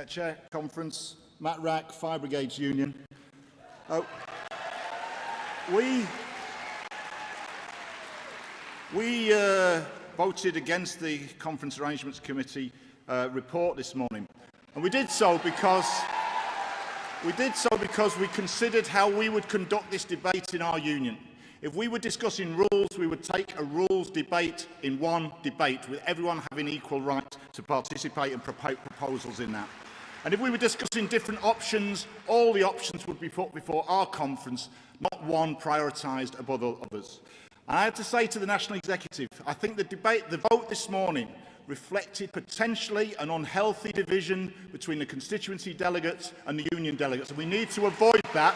Chair, Conference, Matt Wrack, Fire Brigades Union. We voted against the Conference Arrangements Committee report this morning, and we did so because we considered how we would conduct this debate in our union. If we were discussing rules, we would take a rules debate in one debate, with everyone having equal right to participate and propose proposals in that. And if we were discussing different options, all the options would be put before our conference, not one prioritised above others. And I have to say to the National Executive, I think the vote this morning reflected potentially an unhealthy division between the constituency delegates and the union delegates. And we need to avoid that,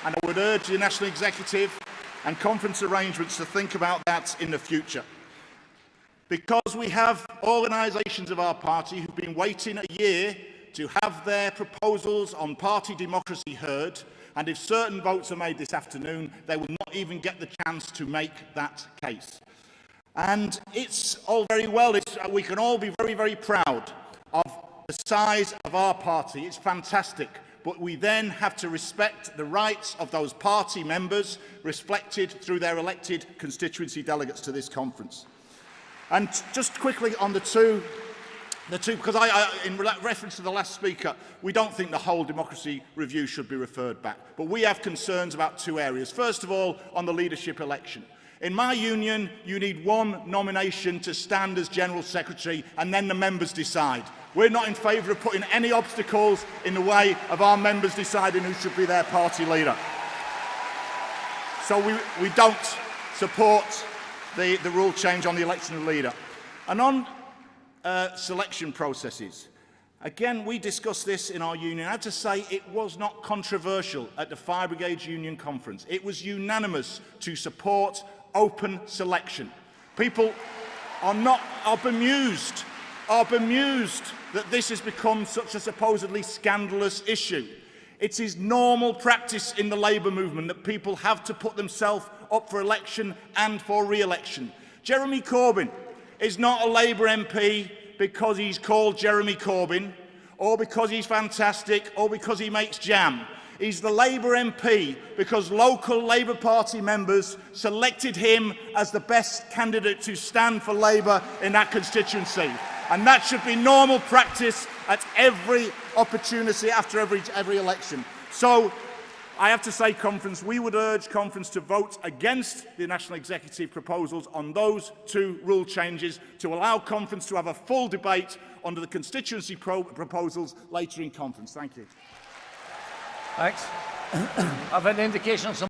and I would urge the National Executive and conference arrangements to think about that in the future. Because we have organisations of our party who've been waiting a year to have their proposals on party democracy heard, and if certain votes are made this afternoon, they will not even get the chance to make that case. And it's all very well, we can all be very, very proud of the size of our party. It's fantastic. But we then have to respect the rights of those party members, reflected through their elected constituency delegates to this conference. And just quickly on the two, because in reference to the last speaker, we don't think the whole democracy review should be referred back. But we have concerns about two areas. First of all, on the leadership election. In my union, you need one nomination to stand as General Secretary, and then the members decide. We're not in favour of putting any obstacles in the way of our members deciding who should be their party leader. So we don't support the rule change on the election of leader. And on selection processes, again, we discussed this in our union. I have to say it was not controversial at the Fire Brigades Union Conference. It was unanimous to support open selection. People are bemused that this has become such a supposedly scandalous issue. It is normal practice in the Labour movement that people have to put themselves up for election and for re-election. Jeremy Corbyn is not a Labour MP because he's called Jeremy Corbyn, or because he's fantastic, or because he makes jam. He's the Labour MP because local Labour Party members selected him as the best candidate to stand for Labour in that constituency. And that should be normal practice at every opportunity after every election. So I have to say, Conference, we would urge Conference to vote against the National Executive proposals on those two rule changes to allow Conference to have a full debate under the constituency proposals later in Conference. Thank you. Thanks. I've an indication of some